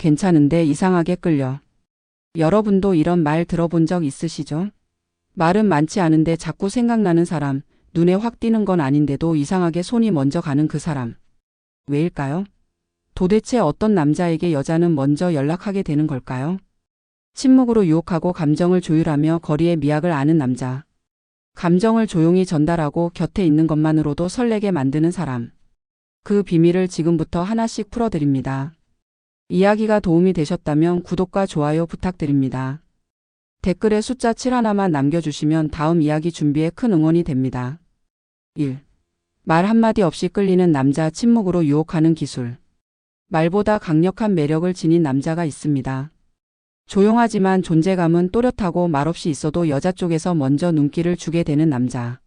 괜찮은데 이상하게 끌려. 여러분도 이런 말 들어본 적 있으시죠? 말은 많지 않은데 자꾸 생각나는 사람, 눈에 확 띄는 건 아닌데도 이상하게 손이 먼저 가는 그 사람. 왜일까요? 도대체 어떤 남자에게 여자는 먼저 연락하게 되는 걸까요? 침묵으로 유혹하고 감정을 조율하며 거리의 미학을 아는 남자. 감정을 조용히 전달하고 곁에 있는 것만으로도 설레게 만드는 사람. 그 비밀을 지금부터 하나씩 풀어드립니다. 이야기가 도움이 되셨다면 구독과 좋아요 부탁드립니다. 댓글에 숫자 7 하나만 남겨주시면 다음 이야기 준비에 큰 응원이 됩니다. 1. 말 한마디 없이 끌리는 남자. 침묵으로 유혹하는 기술. 말보다 강력한 매력을 지닌 남자가 있습니다. 조용하지만 존재감은 또렷하고 말없이 있어도 여자 쪽에서 먼저 눈길을 주게 되는 남자.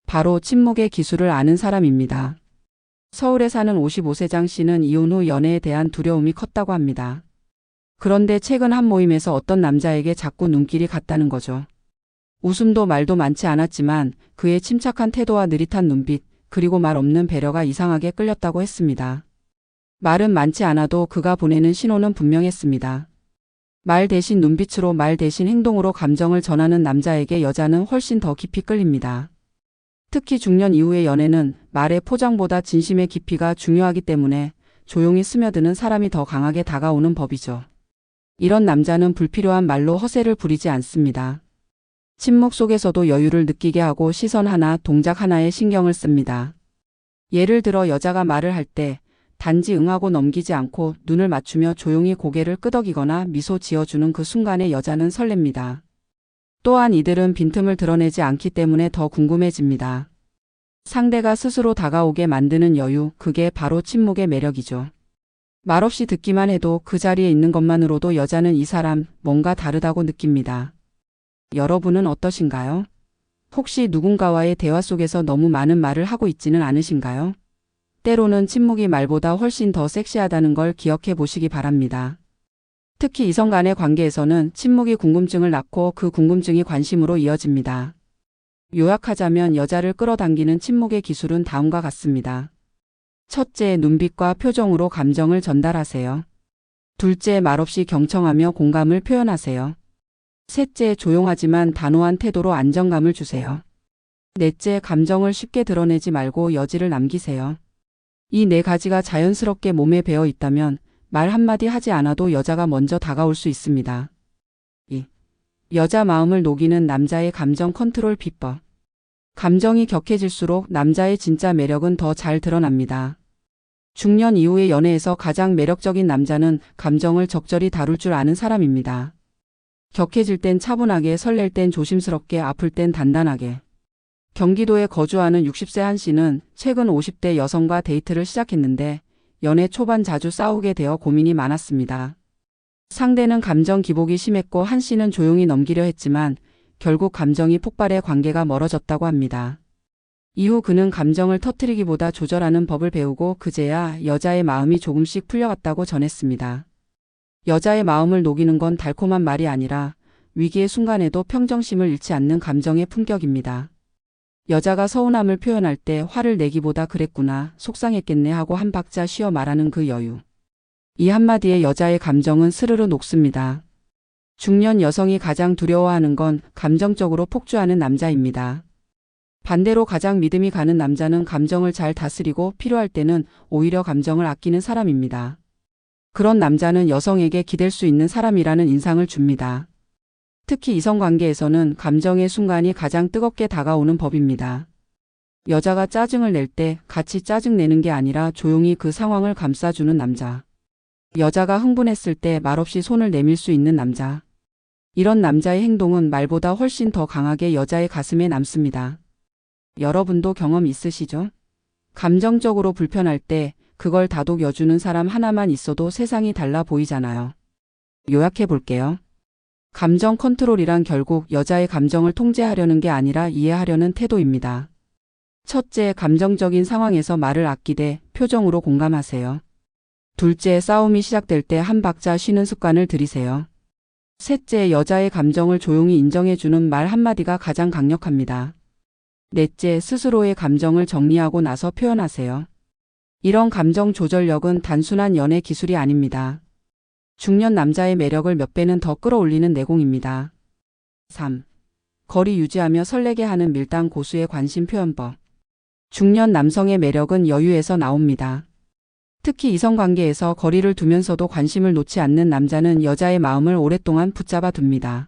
바로 침묵의 기술을 아는 사람입니다. 서울에 사는 55세장 씨는 이혼 후 연애에 대한 두려움이 컸다고 합니다. 그런데 최근 한 모임에서 어떤 남자에게 자꾸 눈길이 갔다는 거죠. 웃음도 말도 많지 않았지만 그의 침착한 태도와 느릿한 눈빛, 그리고 말 없는 배려가 이상하게 끌렸다고 했습니다. 말은 많지 않아도 그가 보내는 신호는 분명했습니다. 말 대신 눈빛으로, 말 대신 행동으로 감정을 전하는 남자에게 여자는 훨씬 더 깊이 끌립니다. 특히 중년 이후의 연애는 말의 포장보다 진심의 깊이가 중요하기 때문에 조용히 스며드는 사람이 더 강하게 다가오는 법이죠. 이런 남자는 불필요한 말로 허세를 부리지 않습니다. 침묵 속에서도 여유를 느끼게 하고 시선 하나, 동작 하나에 신경을 씁니다. 예를 들어 여자가 말을 할 때 단지 응하고 넘기지 않고 눈을 맞추며 조용히 고개를 끄덕이거나 미소 지어주는 그 순간에 여자는 설렙니다. 또한 이들은 빈틈을 드러내지 않기 때문에 더 궁금해집니다. 상대가 스스로 다가오게 만드는 여유, 그게 바로 침묵의 매력이죠. 말없이 듣기만 해도 그 자리에 있는 것만으로도 여자는 이 사람 뭔가 다르다고 느낍니다. 여러분은 어떠신가요? 혹시 누군가와의 대화 속에서 너무 많은 말을 하고 있지는 않으신가요? 때로는 침묵이 말보다 훨씬 더 섹시하다는 걸 기억해 보시기 바랍니다. 특히 이성 간의 관계에서는 침묵이 궁금증을 낳고 그 궁금증이 관심으로 이어집니다. 요약하자면 여자를 끌어당기는 침묵의 기술은 다음과 같습니다. 첫째, 눈빛과 표정으로 감정을 전달하세요. 둘째, 말없이 경청하며 공감을 표현하세요. 셋째, 조용하지만 단호한 태도로 안정감을 주세요. 넷째, 감정을 쉽게 드러내지 말고 여지를 남기세요. 이 네 가지가 자연스럽게 몸에 배어 있다면 말 한마디 하지 않아도 여자가 먼저 다가올 수 있습니다. 2. 여자 마음을 녹이는 남자의 감정 컨트롤 비법. 감정이 격해질수록 남자의 진짜 매력은 더 잘 드러납니다. 중년 이후의 연애에서 가장 매력적인 남자는 감정을 적절히 다룰 줄 아는 사람입니다. 격해질 땐 차분하게, 설렐 땐 조심스럽게, 아플 땐 단단하게. 경기도에 거주하는 60세 한 씨는 최근 50대 여성과 데이트를 시작했는데 연애 초반 자주 싸우게 되어 고민이 많았습니다. 상대는 감정 기복이 심했고 한 씨는 조용히 넘기려 했지만 결국 감정이 폭발해 관계가 멀어졌다고 합니다. 이후 그는 감정을 터뜨리기보다 조절하는 법을 배우고 그제야 여자의 마음이 조금씩 풀려갔다고 전했습니다. 여자의 마음을 녹이는 건 달콤한 말이 아니라 위기의 순간에도 평정심을 잃지 않는 감정의 품격입니다. 여자가 서운함을 표현할 때 화를 내기보다 그랬구나, 속상했겠네 하고 한 박자 쉬어 말하는 그 여유. 이 한마디에 여자의 감정은 스르르 녹습니다. 중년 여성이 가장 두려워하는 건 감정적으로 폭주하는 남자입니다. 반대로 가장 믿음이 가는 남자는 감정을 잘 다스리고 필요할 때는 오히려 감정을 아끼는 사람입니다. 그런 남자는 여성에게 기댈 수 있는 사람이라는 인상을 줍니다. 특히 이성관계에서는 감정의 순간이 가장 뜨겁게 다가오는 법입니다. 여자가 짜증을 낼 때 같이 짜증내는 게 아니라 조용히 그 상황을 감싸주는 남자. 여자가 흥분했을 때 말없이 손을 내밀 수 있는 남자. 이런 남자의 행동은 말보다 훨씬 더 강하게 여자의 가슴에 남습니다. 여러분도 경험 있으시죠? 감정적으로 불편할 때 그걸 다독여주는 사람 하나만 있어도 세상이 달라 보이잖아요. 요약해 볼게요. 감정 컨트롤이란 결국 여자의 감정을 통제하려는 게 아니라 이해하려는 태도입니다. 첫째, 감정적인 상황에서 말을 아끼되 표정으로 공감하세요. 둘째, 싸움이 시작될 때 한 박자 쉬는 습관을 들이세요. 셋째, 여자의 감정을 조용히 인정해주는 말 한마디가 가장 강력합니다. 넷째, 스스로의 감정을 정리하고 나서 표현하세요. 이런 감정 조절력은 단순한 연애 기술이 아닙니다. 중년 남자의 매력을 몇 배는 더 끌어올리는 내공입니다. 3. 거리 유지하며 설레게 하는 밀당 고수의 관심 표현법. 중년 남성의 매력은 여유에서 나옵니다. 특히 이성관계에서 거리를 두면서도 관심을 놓지 않는 남자는 여자의 마음을 오랫동안 붙잡아 둡니다.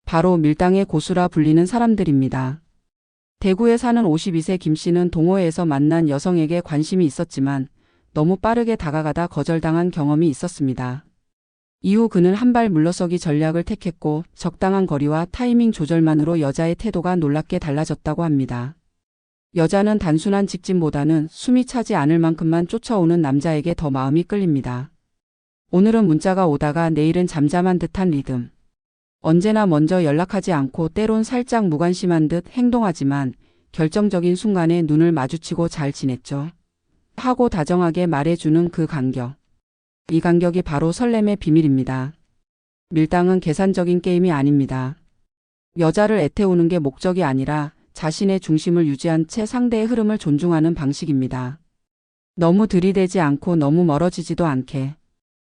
바로 밀당의 고수라 불리는 사람들입니다. 대구에 사는 52세 김 씨는 동호회에서 만난 여성에게 관심이 있었지만 너무 빠르게 다가가다 거절당한 경험이 있었습니다. 이후 그는 한 발 물러서기 전략을 택했고 적당한 거리와 타이밍 조절만으로 여자의 태도가 놀랍게 달라졌다고 합니다. 여자는 단순한 직진보다는 숨이 차지 않을 만큼만 쫓아오는 남자에게 더 마음이 끌립니다. 오늘은 문자가 오다가 내일은 잠잠한 듯한 리듬. 언제나 먼저 연락하지 않고 때론 살짝 무관심한 듯 행동하지만 결정적인 순간에 눈을 마주치고 잘 지냈죠? 하고 다정하게 말해주는 그 간격. 이 간격이 바로 설렘의 비밀입니다. 밀당은 계산적인 게임이 아닙니다. 여자를 애태우는 게 목적이 아니라 자신의 중심을 유지한 채 상대의 흐름을 존중하는 방식입니다. 너무 들이대지 않고 너무 멀어지지도 않게.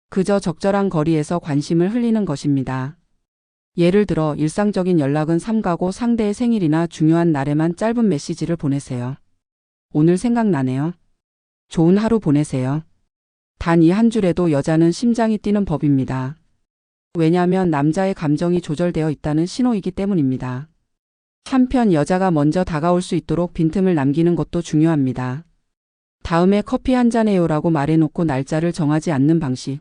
그저 적절한 거리에서 관심을 흘리는 것입니다. 예를 들어 일상적인 연락은 삼가고 상대의 생일이나 중요한 날에만 짧은 메시지를 보내세요. 오늘 생각나네요. 좋은 하루 보내세요. 단 이 한 줄에도 여자는 심장이 뛰는 법입니다. 왜냐하면 남자의 감정이 조절되어 있다는 신호이기 때문입니다. 한편 여자가 먼저 다가올 수 있도록 빈틈을 남기는 것도 중요합니다. 다음에 커피 한잔 해요라고 말해놓고 날짜를 정하지 않는 방식.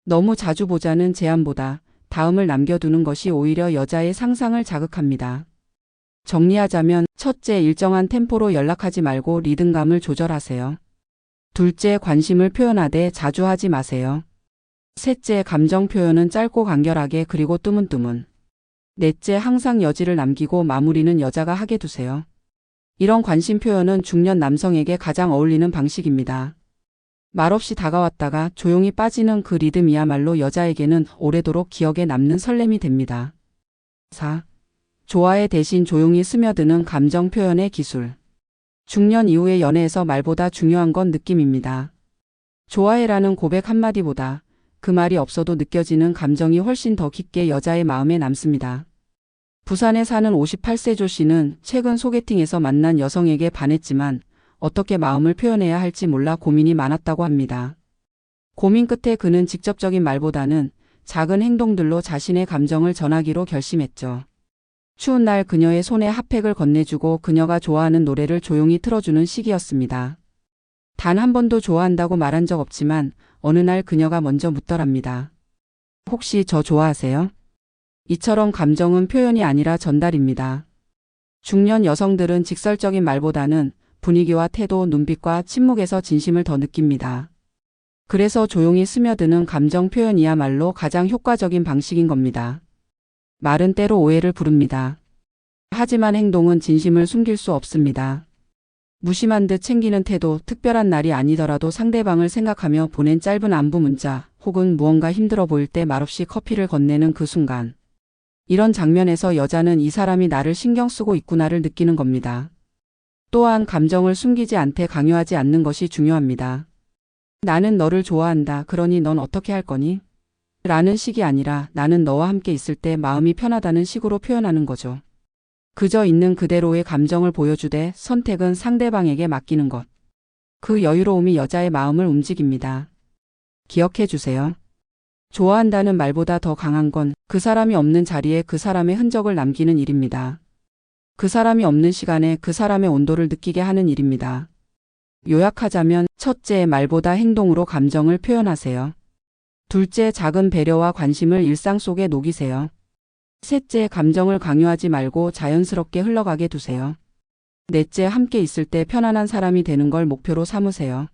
너무 자주 보자는 제안보다 다음을 남겨두는 것이 오히려 여자의 상상을 자극합니다. 정리하자면 첫째, 일정한 템포로 연락하지 말고 리듬감을 조절하세요. 둘째, 관심을 표현하되 자주 하지 마세요. 셋째, 감정 표현은 짧고 간결하게 그리고 뜨문뜨문. 넷째, 항상 여지를 남기고 마무리는 여자가 하게 두세요. 이런 관심 표현은 중년 남성에게 가장 어울리는 방식입니다. 말없이 다가왔다가 조용히 빠지는 그 리듬이야말로 여자에게는 오래도록 기억에 남는 설렘이 됩니다. 4. 좋아해 대신 조용히 스며드는 감정 표현의 기술. 중년 이후의 연애에서 말보다 중요한 건 느낌입니다. 좋아해라는 고백 한마디보다 그 말이 없어도 느껴지는 감정이 훨씬 더 깊게 여자의 마음에 남습니다. 부산에 사는 58세 조 씨는 최근 소개팅에서 만난 여성에게 반했지만 어떻게 마음을 표현해야 할지 몰라 고민이 많았다고 합니다. 고민 끝에 그는 직접적인 말보다는 작은 행동들로 자신의 감정을 전하기로 결심했죠. 추운 날 그녀의 손에 핫팩을 건네주고 그녀가 좋아하는 노래를 조용히 틀어주는 시기였습니다. 단 한 번도 좋아한다고 말한 적 없지만 어느 날 그녀가 먼저 묻더랍니다. 혹시 저 좋아하세요? 이처럼 감정은 표현이 아니라 전달입니다. 중년 여성들은 직설적인 말보다는 분위기와 태도, 눈빛과 침묵에서 진심을 더 느낍니다. 그래서 조용히 스며드는 감정 표현이야말로 가장 효과적인 방식인 겁니다. 말은 때로 오해를 부릅니다. 하지만 행동은 진심을 숨길 수 없습니다. 무심한 듯 챙기는 태도, 특별한 날이 아니더라도 상대방을 생각하며 보낸 짧은 안부 문자, 혹은 무언가 힘들어 보일 때 말없이 커피를 건네는 그 순간. 이런 장면에서 여자는 이 사람이 나를 신경 쓰고 있구나를 느끼는 겁니다. 또한 감정을 숨기지 않되 강요하지 않는 것이 중요합니다. 나는 너를 좋아한다. 그러니 넌 어떻게 할 거니? 라는 식이 아니라 나는 너와 함께 있을 때 마음이 편하다는 식으로 표현하는 거죠. 그저 있는 그대로의 감정을 보여주되 선택은 상대방에게 맡기는 것. 그 여유로움이 여자의 마음을 움직입니다. 기억해 주세요. 좋아한다는 말보다 더 강한 건 그 사람이 없는 자리에 그 사람의 흔적을 남기는 일입니다. 그 사람이 없는 시간에 그 사람의 온도를 느끼게 하는 일입니다. 요약하자면 첫째, 말보다 행동으로 감정을 표현하세요. 둘째, 작은 배려와 관심을 일상 속에 녹이세요. 셋째, 감정을 강요하지 말고 자연스럽게 흘러가게 두세요. 넷째, 함께 있을 때 편안한 사람이 되는 걸 목표로 삼으세요.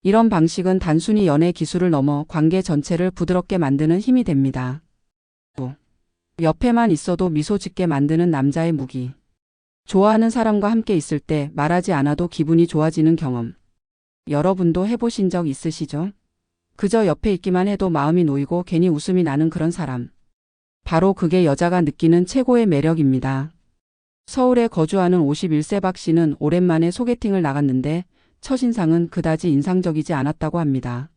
이런 방식은 단순히 연애 기술을 넘어 관계 전체를 부드럽게 만드는 힘이 됩니다. 옆에만 있어도 미소 짓게 만드는 남자의 무기. 좋아하는 사람과 함께 있을 때 말하지 않아도 기분이 좋아지는 경험. 여러분도 해보신 적 있으시죠? 그저 옆에 있기만 해도 마음이 놓이고 괜히 웃음이 나는 그런 사람. 바로 그게 여자가 느끼는 최고의 매력입니다. 서울에 거주하는 51세 박 씨는 오랜만에 소개팅을 나갔는데 첫인상은 그다지 인상적이지 않았다고 합니다.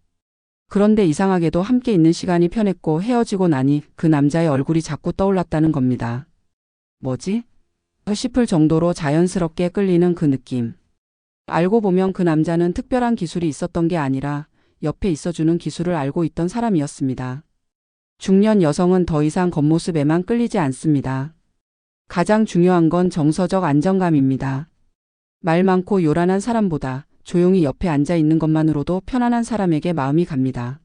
그런데 이상하게도 함께 있는 시간이 편했고 헤어지고 나니 그 남자의 얼굴이 자꾸 떠올랐다는 겁니다. 뭐지? 싶을 정도로 자연스럽게 끌리는 그 느낌. 알고 보면 그 남자는 특별한 기술이 있었던 게 아니라 옆에 있어주는 기술을 알고 있던 사람이었습니다. 중년 여성은 더 이상 겉모습에만 끌리지 않습니다. 가장 중요한 건 정서적 안정감입니다. 말 많고 요란한 사람보다 조용히 옆에 앉아 있는 것만으로도 편안한 사람에게 마음이 갑니다.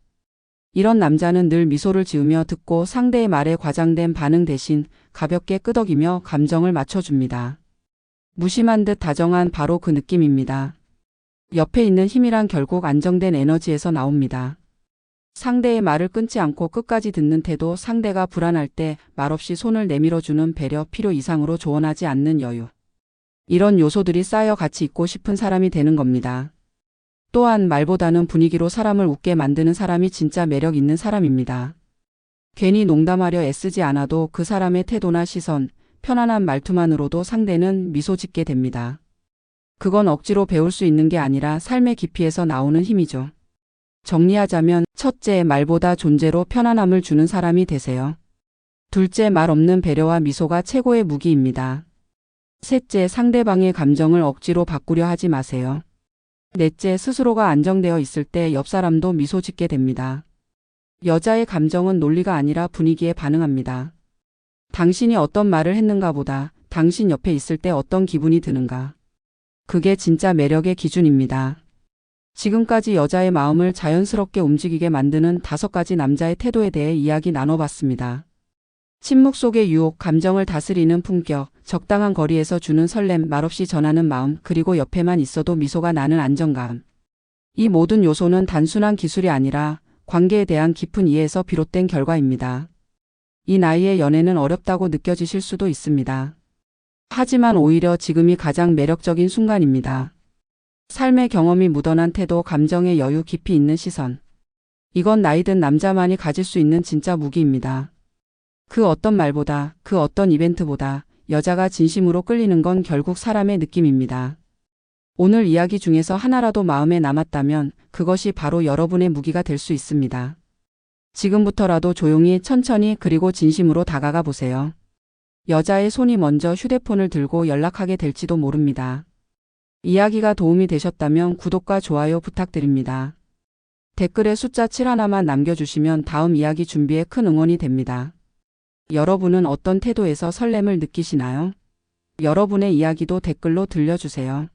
이런 남자는 늘 미소를 지으며 듣고 상대의 말에 과장된 반응 대신 가볍게 끄덕이며 감정을 맞춰줍니다. 무심한 듯 다정한 바로 그 느낌입니다. 옆에 있는 힘이란 결국 안정된 에너지에서 나옵니다. 상대의 말을 끊지 않고 끝까지 듣는 태도, 상대가 불안할 때 말없이 손을 내밀어주는 배려, 필요 이상으로 조언하지 않는 여유. 이런 요소들이 쌓여 같이 있고 싶은 사람이 되는 겁니다. 또한 말보다는 분위기로 사람을 웃게 만드는 사람이 진짜 매력 있는 사람입니다. 괜히 농담하려 애쓰지 않아도 그 사람의 태도나 시선, 편안한 말투만으로도 상대는 미소 짓게 됩니다. 그건 억지로 배울 수 있는 게 아니라 삶의 깊이에서 나오는 힘이죠. 정리하자면 첫째, 말보다 존재로 편안함을 주는 사람이 되세요. 둘째, 말 없는 배려와 미소가 최고의 무기입니다. 셋째, 상대방의 감정을 억지로 바꾸려 하지 마세요. 넷째, 스스로가 안정되어 있을 때 옆 사람도 미소 짓게 됩니다. 여자의 감정은 논리가 아니라 분위기에 반응합니다. 당신이 어떤 말을 했는가 보다 당신 옆에 있을 때 어떤 기분이 드는가. 그게 진짜 매력의 기준입니다. 지금까지 여자의 마음을 자연스럽게 움직이게 만드는 5가지 남자의 태도에 대해 이야기 나눠봤습니다. 침묵 속의 유혹, 감정을 다스리는 품격, 적당한 거리에서 주는 설렘, 말없이 전하는 마음, 그리고 옆에만 있어도 미소가 나는 안정감. 이 모든 요소는 단순한 기술이 아니라 관계에 대한 깊은 이해에서 비롯된 결과입니다. 이 나이에 연애는 어렵다고 느껴지실 수도 있습니다. 하지만 오히려 지금이 가장 매력적인 순간입니다. 삶의 경험이 묻어난 태도, 감정의 여유, 깊이 있는 시선. 이건 나이 든 남자만이 가질 수 있는 진짜 무기입니다. 그 어떤 말보다, 그 어떤 이벤트보다 여자가 진심으로 끌리는 건 결국 사람의 느낌입니다. 오늘 이야기 중에서 하나라도 마음에 남았다면 그것이 바로 여러분의 무기가 될 수 있습니다. 지금부터라도 조용히, 천천히, 그리고 진심으로 다가가 보세요. 여자의 손이 먼저 휴대폰을 들고 연락하게 될지도 모릅니다. 이야기가 도움이 되셨다면 구독과 좋아요 부탁드립니다. 댓글에 숫자 7 하나만 남겨주시면 다음 이야기 준비에 큰 응원이 됩니다. 여러분은 어떤 태도에서 설렘을 느끼시나요? 여러분의 이야기도 댓글로 들려주세요.